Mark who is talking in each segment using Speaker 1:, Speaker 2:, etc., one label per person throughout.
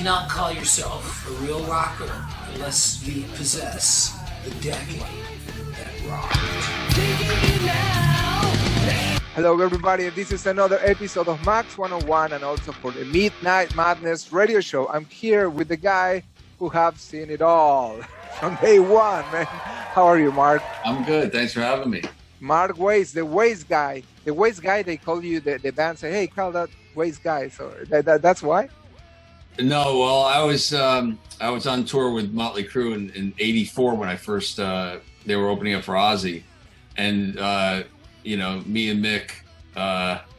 Speaker 1: cannot call yourself a real rocker unless you possess the decade that rocked.
Speaker 2: Hello everybody, this is another episode of Max 101 and also for the Midnight Madness radio show. I'm here with the guy who have seen it all from day one, man. How are you, Mark?
Speaker 3: I'm good, thanks for having me.
Speaker 2: Mark Weiss, the Weissguy. The Weissguy, they call you, the band say, hey, call that Weissguy. So that's why?
Speaker 3: No, well, I was on tour with Motley Crue in '84 when I first they were opening up for Ozzy, and me and Mick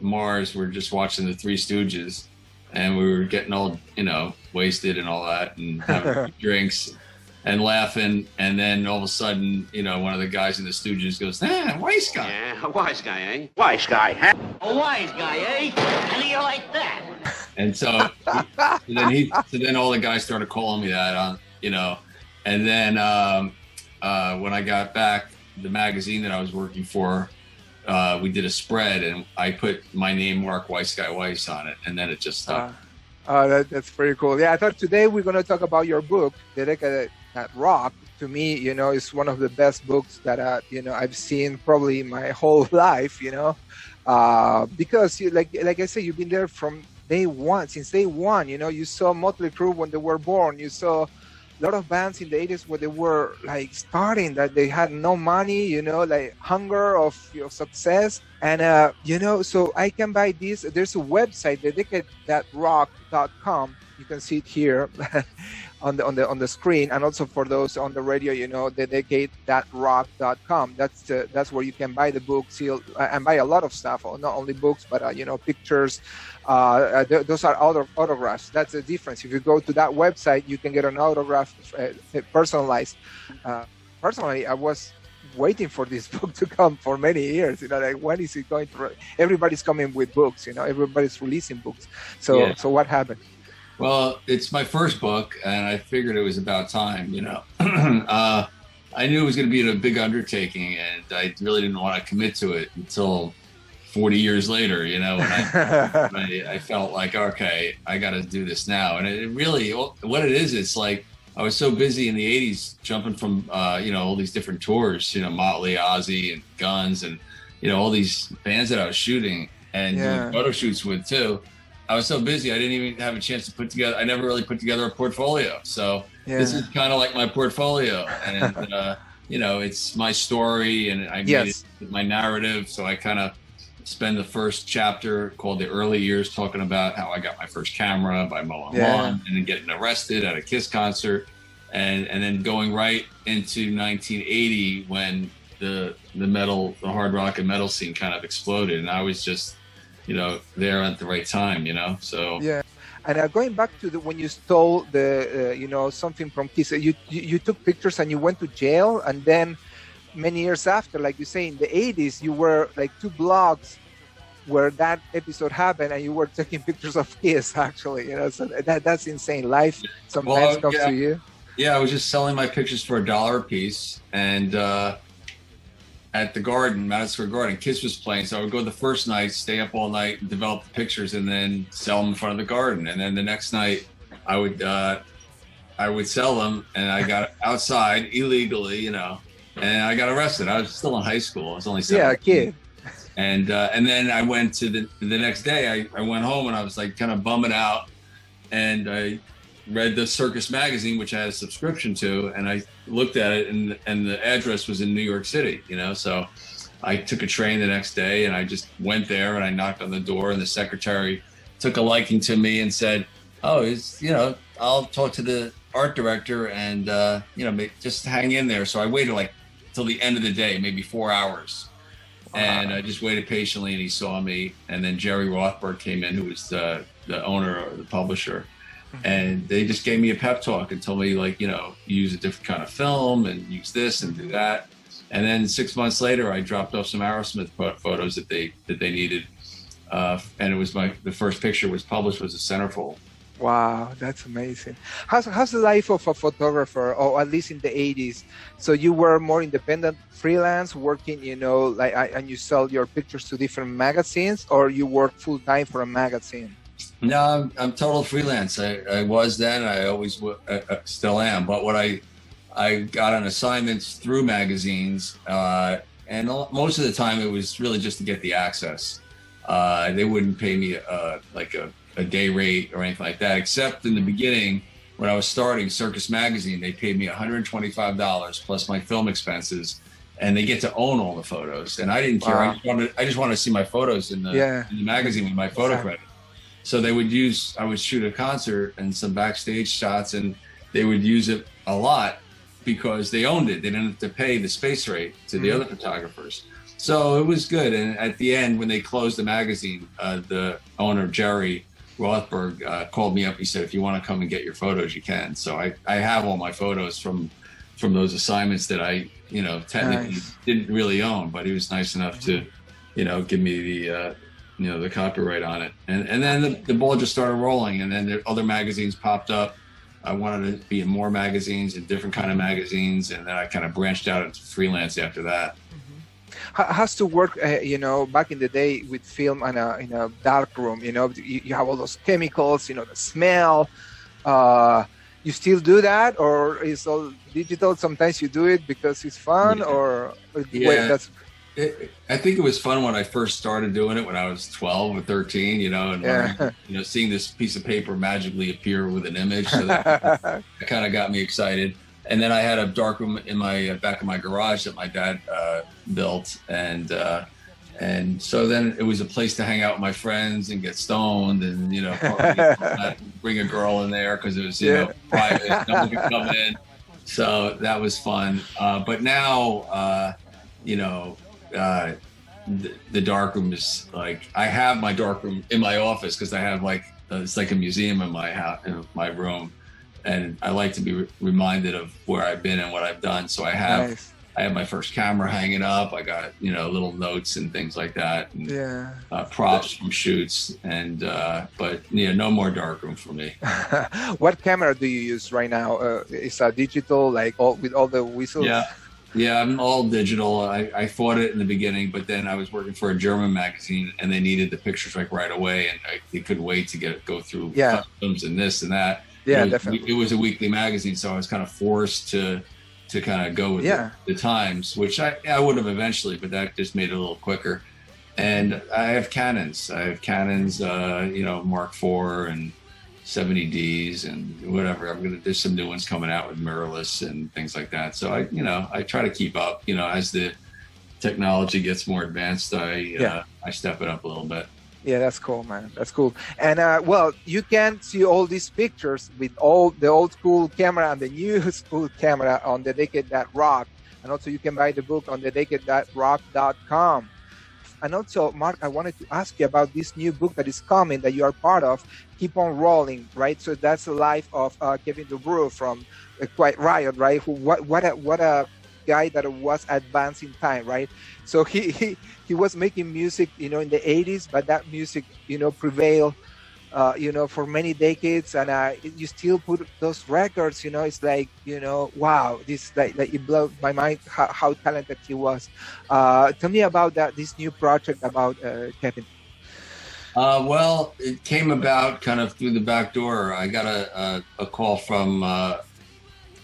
Speaker 3: Mars were just watching the Three Stooges, and we were getting all wasted and all that, and having drinks and laughing, and then all of a sudden, one of the guys in the Stooges goes, Weissguy.
Speaker 4: Yeah, a wise guy, eh? Weissguy, huh?
Speaker 5: A wise guy, eh? How do you like that?
Speaker 3: And so then all the guys started calling me that, and then when I got back, the magazine that I was working for, we did a spread, and I put my name, Mark Weissguy Weiss, on it, and then it just stuck.
Speaker 2: That's pretty cool. Yeah, I thought today we're going to talk about your book, The Decade That Rocked. To me, it's one of the best books that I've seen probably my whole life. Because like I said, you've been there from day one. Since day one, you saw Motley Crue when they were born. You saw a lot of bands in the 80s where they were like starting, that they had no money, like hunger of success. And, so I can buy this. There's a website, thedecadethatrocked.com. You can see it here on the screen. And also for those on the radio, thedecadethatrocked.com. That's where you can buy the book, and buy a lot of stuff, not only books, but, pictures. Those are autographs. That's the difference. If you go to that website, you can get an autograph personalized. Personally, I was waiting for this book to come for many years. When is it going to? Everybody's coming with books. Everybody's releasing books. So what happened?
Speaker 3: Well, it's my first book, and I figured it was about time. I knew it was going to be a big undertaking, and I really didn't want to commit to it until 40 years later, when I felt like, okay, I got to do this now. And it really, what it is, it's like I was so busy in the 80s jumping from, all these different tours, Motley, Ozzy, and Guns, and, all these bands that I was shooting and doing photo shoots with too. I was so busy, I didn't even have a chance to I never really put together a portfolio. So this is kind of like my portfolio. And, it's my story, and I made it my narrative. So I kind of spend the first chapter called The Early Years talking about how I got my first camera by mowing lawn, and then getting arrested at a Kiss concert, and then going right into 1980 when the hard rock and metal scene kind of exploded, and I was just there at the right time, so
Speaker 2: And going back to when you stole the something from Kiss, you took pictures and you went to jail, and then many years after, like you say, in the 80s, you were like 2 blocks where that episode happened, and you were taking pictures of Kiss, actually. So that's insane. Life sometimes comes to you.
Speaker 3: Yeah, I was just selling my pictures for $1 a piece, and at the Garden, Madison Square Garden, Kiss was playing. So I would go the first night, stay up all night, and develop the pictures, and then sell them in front of the Garden. And then the next night, I would sell them, and I got outside illegally, and I got arrested. I was still in high school. I was only 17.
Speaker 2: Yeah, a kid.
Speaker 3: And then I went to the next day. I went home, and I was like kind of bumming out, and I read the Circus magazine, which I had a subscription to, and I looked at it, and the address was in New York City. So I took a train the next day, and I just went there, and I knocked on the door, and the secretary took a liking to me and said, "Oh, I'll talk to the art director, and just hang in there." So I waited like till the end of the day, maybe 4 hours. And I just waited patiently, and he saw me. And then Jerry Rothberg came in, who was the owner or the publisher. And they just gave me a pep talk and told me, use a different kind of film and use this and do that. And then 6 months later, I dropped off some Aerosmith photos that they needed. And it was the first picture was published was a centerfold.
Speaker 2: Wow, that's amazing. How's the life of a photographer, or at least in the 80s? So you were more independent, freelance, working, and you sell your pictures to different magazines, or you work full time for a magazine?
Speaker 3: No, I'm total freelance. I was then. I always still am. But what I got on assignments through magazines, and most of the time it was really just to get the access. They wouldn't pay me like a day rate or anything like that, except in the beginning when I was starting Circus magazine. They paid me $125 plus my film expenses, and they get to own all the photos. And I didn't care.
Speaker 2: Wow.
Speaker 3: I just wanted to see my photos in the magazine with my photo credit. So I would shoot a concert and some backstage shots, and they would use it a lot because they owned it. They didn't have to pay the space rate to the other photographers. So it was good. And at the end, when they closed the magazine, the owner, Jerry Rothberg, called me up. He said, if you want to come and get your photos, you can. So I have all my photos from those assignments that I, technically didn't really own, but he was nice enough to, give me the, the copyright on it. And then the ball just started rolling, and then the other magazines popped up. I wanted to be in more magazines and different kind of magazines. And then I kind of branched out into freelance after that.
Speaker 2: Has to work, back in the day with film and in a dark room, you have all those chemicals, the smell. You still do that, or is all digital? Sometimes you do it because it's fun, or wait,
Speaker 3: I think it was fun when I first started doing it when I was 12 or 13, and learning, seeing this piece of paper magically appear with an image. So that kind of got me excited. And then I had a dark room in my back of my garage that my dad built, and so then it was a place to hang out with my friends and get stoned, and bring a girl in there because it was private, no one could come in. So that was fun. But now, the dark room is like, I have my dark room in my office because I have it's like a museum in my house, in my room. And I like to be reminded of where I've been and what I've done. So I have my first camera hanging up. I got, little notes and things like that. And, props from shoots. And, but no more darkroom for me.
Speaker 2: What camera do you use right now? Is that digital, with all the whistles?
Speaker 3: Yeah, I'm all digital. I fought it in the beginning, but then I was working for a German magazine and they needed the pictures right away. And they couldn't wait to go through customs and this and that.
Speaker 2: Yeah, definitely.
Speaker 3: It was a weekly magazine, so I was kind of forced to kind of go with the times, which I would have eventually, but that just made it a little quicker. And I have Canons. Mark IV and 70Ds and whatever. There's some new ones coming out with mirrorless and things like that. So I try to keep up. As the technology gets more advanced, I step it up a little bit.
Speaker 2: Yeah, that's cool, man. That's cool. And you can see all these pictures with all the old school camera and the new school camera on the Decade.rock. And also you can buy the book on the Decade.rock.com. And also, Mark, I wanted to ask you about this new book that is coming that you are part of, Keep on Rolling, right? So that's the life of Kevin DuBrow from Quiet Riot, right? What a guy that was advancing time, right? So he was making music, in the 80s, but that music, prevailed, for many decades, and you still put those records, it's like, wow, this like it blew my mind how talented he was. Tell me about this new project about Kevin.
Speaker 3: Well, it came about kind of through the back door. I got a call from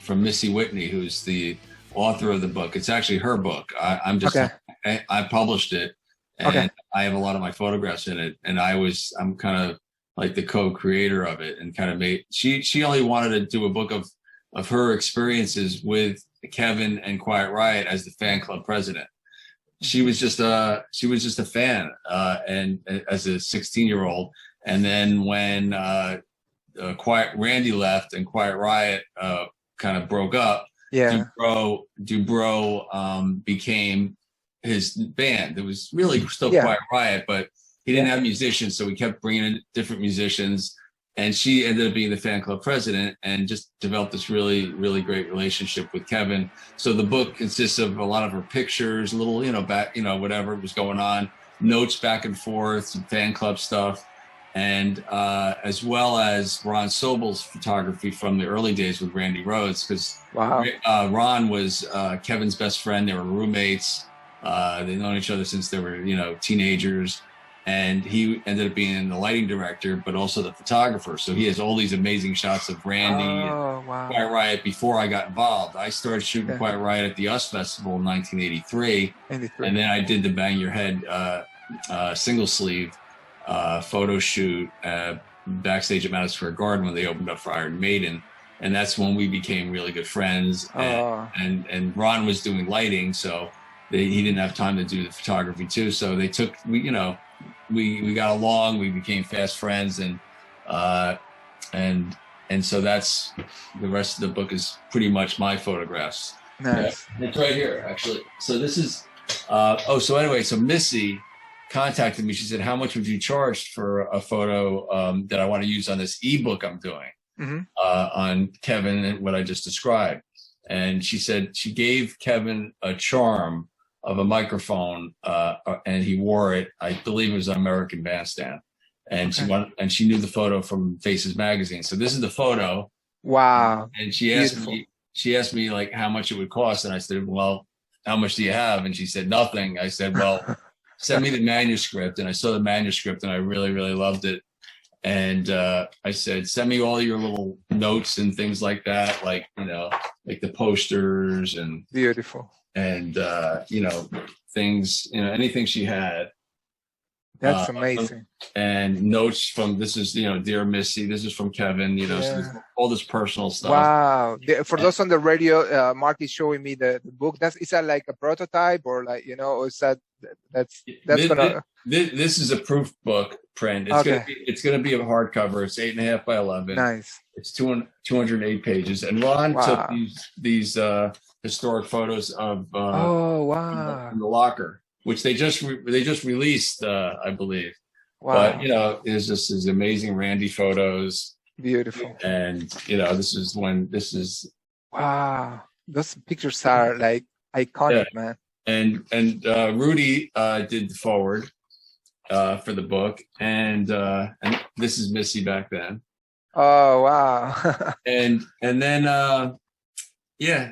Speaker 3: Missy Whitney, who's the author of the book. It's actually her book. I published it, and I have a lot of my photographs in it. And I'm kind of like the co-creator of it, and kind of she only wanted to do a book of her experiences with Kevin and Quiet Riot as the fan club president. She was just a fan, and as a 16-year-old. And then when Randy left and Quiet Riot kind of broke up, DuBrow became his band. It was really still Quiet Riot, but he didn't have musicians, so we kept bringing in different musicians. And she ended up being the fan club president and just developed this really, really great relationship with Kevin. So the book consists of a lot of her pictures, little, whatever was going on, notes back and forth, some fan club stuff, and as well as Ron Sobel's photography from the early days with Randy Rhoads, because Ron was Kevin's best friend. They were roommates. They'd known each other since they were, teenagers. and he ended up being the lighting director, but also the photographer. So he has all these amazing shots of Randy and Quiet Riot before I got involved. I started shooting Quiet Riot at the U.S. Festival in 1983, and then I did the Bang Your Head single sleeve photo shoot backstage at Madison Square Garden when they opened up for Iron Maiden. And that's when we became really good friends. And Ron was doing lighting, so he didn't have time to do the photography too. So they took, we got along, we became fast friends, and so that's the rest of the book is pretty much my photographs.
Speaker 2: Nice.
Speaker 3: It's right here, actually. So this is, so Missy contacted me. She said, how much would you charge for a photo that I want to use on this ebook I'm doing on Kevin and what I just described? And she said she gave Kevin a charm of a microphone, and he wore it. I believe it was an American Bandstand, and she knew the photo from Faces magazine. So this is the photo.
Speaker 2: Wow!
Speaker 3: And she asked me like how much it would cost, and I said, well, how much do you have? And she said nothing. I said, well, send me the manuscript, and I saw the manuscript, and I really, really loved it. And I said, send me all your little notes and things like that, like like the posters and
Speaker 2: beautiful.
Speaker 3: And things, anything she had.
Speaker 2: That's amazing.
Speaker 3: And notes from, this is, Dear Missy, this is from Kevin, so all this personal stuff.
Speaker 2: Wow. For those on the radio, Mark is showing me the book. Is that like a prototype, or like, or is that's
Speaker 3: this is a proof book print. It's gonna be a hardcover. It's 8.5 by 11.
Speaker 2: Nice.
Speaker 3: It's 208 pages. And Ron took these historic photos of in the locker, which they just released, I believe. Wow. But there's just these amazing Randy photos.
Speaker 2: Beautiful.
Speaker 3: And this is
Speaker 2: wow. Those pictures are like iconic, man.
Speaker 3: And Rudy did the forward for the book, and this is Missy back then.
Speaker 2: Oh wow.
Speaker 3: and then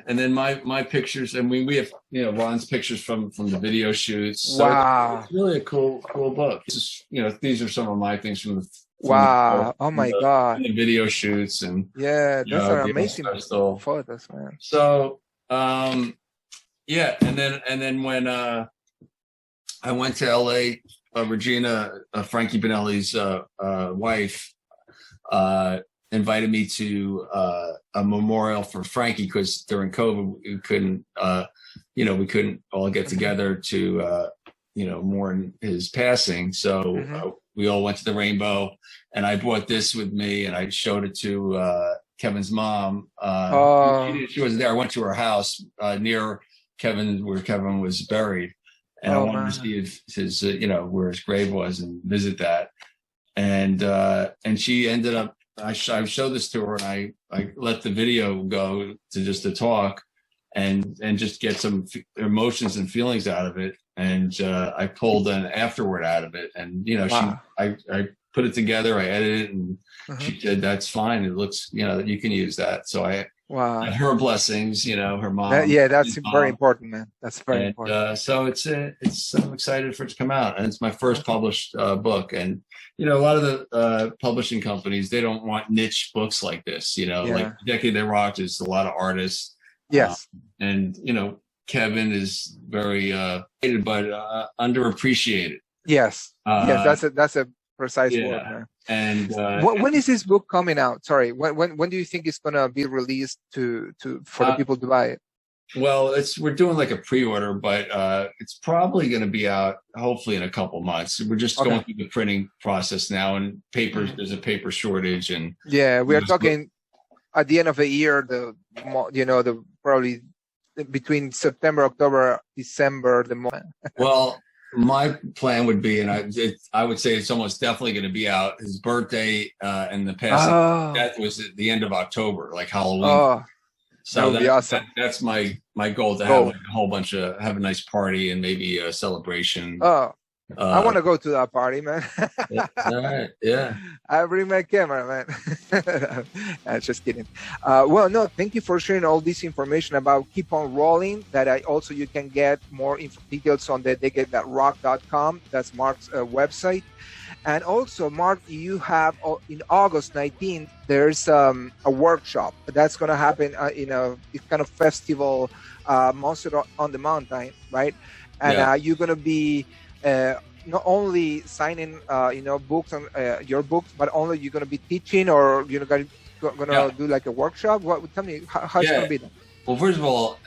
Speaker 3: and then my pictures, and we have Ron's pictures from the video shoots. So
Speaker 2: wow,
Speaker 3: it's really a cool book. This is, these are some of my things from the
Speaker 2: oh my god,
Speaker 3: the video shoots, and
Speaker 2: those are amazing photos, man.
Speaker 3: So and then when I went to LA, Regina, Frankie Bonelli's wife, invited me to a memorial for Frankie, because during COVID we couldn't all get together to mourn his passing. So we all went to the Rainbow, and I brought this with me, and I showed it to Kevin's mom. She wasn't there. I went to her house near Kevin, where Kevin was buried, and I wanted to see his where his grave was and visit that. And she ended up, I showed this to her, and I let the video go to talk and just get some emotions and feelings out of it. And I pulled an afterword out of it, and I put it together, I edited it, and she said, that's fine, it looks, you can use that. So her blessings, her mom.
Speaker 2: That's very important, man. That's very important.
Speaker 3: So I'm excited for it to come out, and it's my first published book. And a lot of the publishing companies, they don't want niche books like this. Like Decade That Rocked is a lot of artists.
Speaker 2: Yes,
Speaker 3: and Kevin is very hated, but underappreciated.
Speaker 2: Yes, that's a precise word, man. And when is this book coming out? Sorry, when do you think it's gonna be released for the people to buy it?
Speaker 3: Well, we're doing like a pre-order, but it's probably going to be out hopefully in a couple months. We're just going through the printing process now, and papers. There's a paper shortage, and
Speaker 2: we are talking at the end of the year. The probably between September, October, December.
Speaker 3: Well, my plan would be, and I would say it's almost definitely going to be out. His birthday and the passing death was at the end of October, like Halloween. So
Speaker 2: that would be awesome.
Speaker 3: That's my goal, to have like a whole bunch have a nice party and maybe a celebration.
Speaker 2: I want to go to that party, man.
Speaker 3: All right. Yeah.
Speaker 2: I bring my camera, man. Just kidding. Well, no, thank you for sharing all this information about Keep On Rolling. That you can get more details on the decade.rock.com. That's Mark's website. And also, Mark, you have in August 19th, there's a workshop that's going to happen in a kind of festival, Monster on the Mountain, right? And you're going to be not only signing, books on your books, but only you're going to be teaching, or you're going to do like a workshop. Tell me how it's going to be done.
Speaker 3: Well, first of all,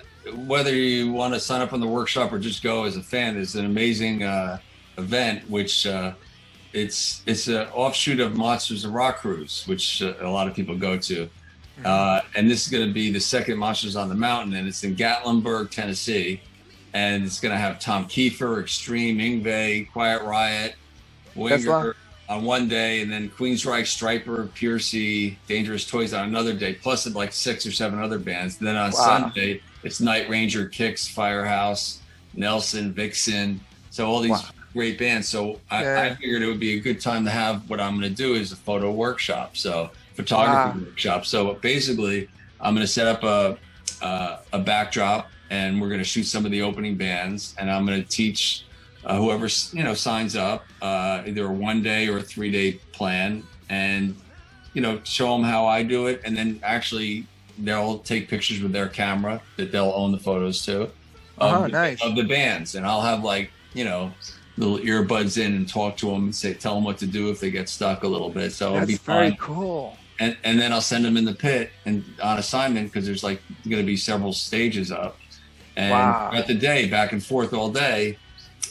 Speaker 3: whether you want to sign up on the workshop or just go as a fan, it's an amazing event, which it's an offshoot of Monsters of Rock Cruise, which a lot of people go to. And this is going to be the second Monsters on the Mountain, and it's in Gatlinburg, Tennessee. And it's going to have Tom Kiefer, Extreme, Yngwie, Quiet Riot, Winger on one day, and then Queensryche, Stryper, Piercy, Dangerous Toys on another day, plus like 6 or 7 other bands. And then on Sunday, it's Night Ranger, Kix, Firehouse, Nelson, Vixen. So all these great bands. So I figured it would be a good time to have what I'm going to do is a photo workshop. So photography workshop. So basically, I'm going to set up a backdrop, and we're going to shoot some of the opening bands, and I'm going to teach whoever signs up either a 1-day or a 3-day plan, and show them how I do it, and then actually they'll take pictures with their camera that they'll own the photos to of the bands, and I'll have little earbuds in and talk to them and tell them what to do if they get stuck a little bit. So it'll be fun.
Speaker 2: Very cool.
Speaker 3: And then I'll send them in the pit and on assignment, because there's going to be several stages up. And at the day, back and forth all day,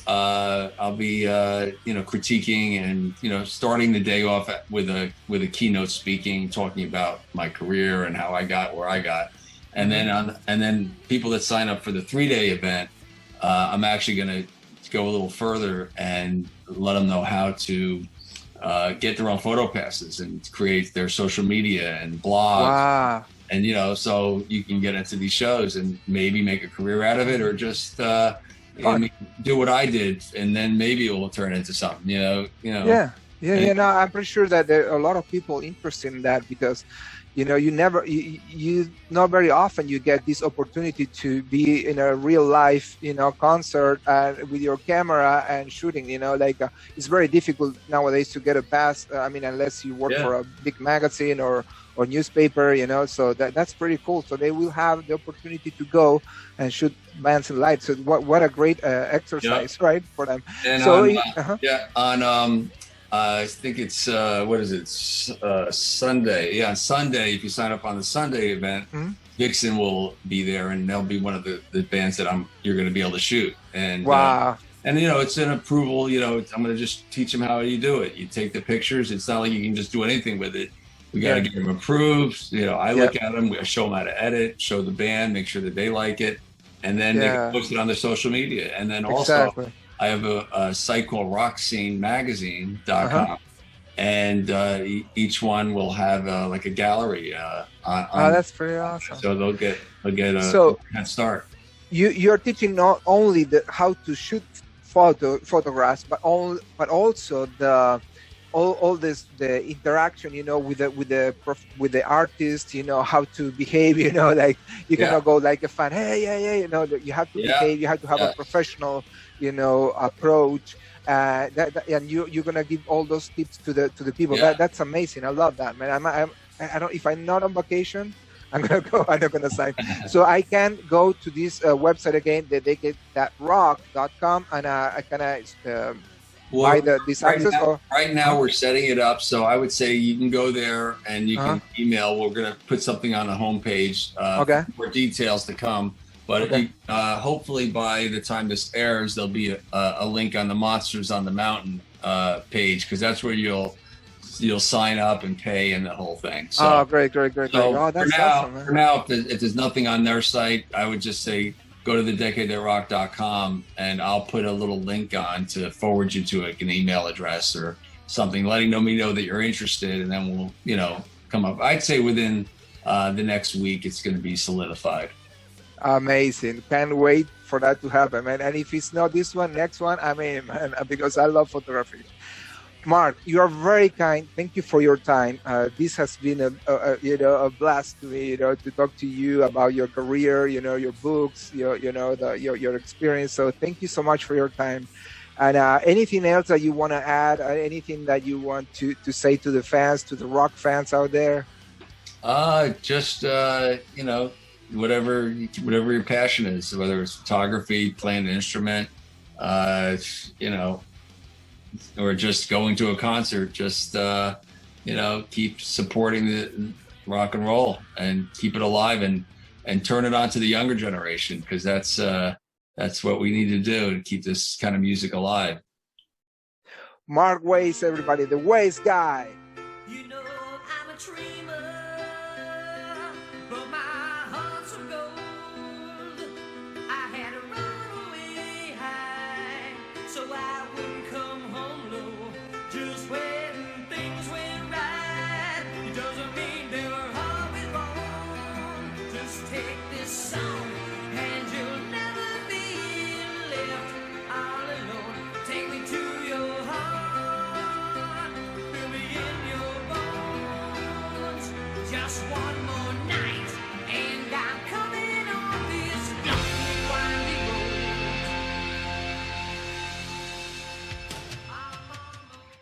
Speaker 3: I'll be critiquing and starting the day off with a keynote speaking, talking about my career and how I got where I got, and then people that sign up for the 3-day event, I'm actually going to go a little further and let them know how to get their own photo passes and create their social media and blogs. And, so you can get into these shows and maybe make a career out of it, or just do what I did, and then maybe it will turn into something, No, I'm pretty sure that there are a lot of people interested in that, because, you not very often you get this opportunity to be in a real life, concert with your camera and shooting, it's very difficult nowadays to get a pass. Unless you work for a big magazine or newspaper, so that's pretty cool. So they will have the opportunity to go and shoot bands in light. So what a great exercise, right, for them. And so I think it's Sunday. Yeah, on Sunday, if you sign up on the Sunday event, Vixen will be there, and they'll be one of the bands that you're going to be able to shoot. And it's an approval. I'm going to just teach them how you do it. You take the pictures. It's not like you can just do anything with it. We got to get them approved. I look at them, I show them how to edit, show the band, make sure that they like it, and then they can post it on their social media. And then also, I have a site called rockscenemagazine.com, and each one will have like a gallery.
Speaker 2: That's pretty awesome.
Speaker 3: So they'll get a head start.
Speaker 2: You're teaching not only how to shoot photographs, but also the interaction, with the artist, how to behave, like you cannot go like a fan, hey, you have to behave, you have to have a professional, approach, and you're gonna give all those tips to the people. That's amazing. I love that, man. I don't, if I'm not on vacation, I'm gonna go. I'm not gonna sign. So I can go to this website again, the decade.rock.com, and I can buy this access.
Speaker 3: Right now we're setting it up, so I would say you can go there and you can email. We're going to put something on the homepage for details to come. But hopefully by the time this airs, there'll be a link on the Monsters on the Mountain page, because that's where you'll sign up and pay and the whole thing. So,
Speaker 2: great. So that's awesome, man.
Speaker 3: For now, if there's nothing on their site, I would just say go to the decade.rock.com, and I'll put a little link on to forward you to an email address or something, letting me know that you're interested, and then we'll, come up. I'd say within the next week, it's going to be solidified.
Speaker 2: Amazing. Can't wait for that to happen, man. And if it's not this one, next one, I mean, man, because I love photography. Mark, you are very kind. Thank you for your time. This has been a blast to me, to talk to you about your career, your books, your experience. So thank you so much for your time. And anything else that you want to add? Anything that you want to say to the fans, to the rock fans out there?
Speaker 3: Just whatever your passion is, whether it's photography, playing an instrument, or just going to a concert, just keep supporting the rock and roll and keep it alive and turn it on to the younger generation, because that's what we need to do to keep this kind of music alive.
Speaker 2: Mark Weiss, everybody, the Weissguy.
Speaker 6: I'm a dreamer, but my heart's of gold. I had to run away high, so I wouldn't come home low. Just when things went right, it doesn't mean they were always wrong. Just take this song, and you'll never be left all alone. Take me to your heart, fill me in your bones. Just one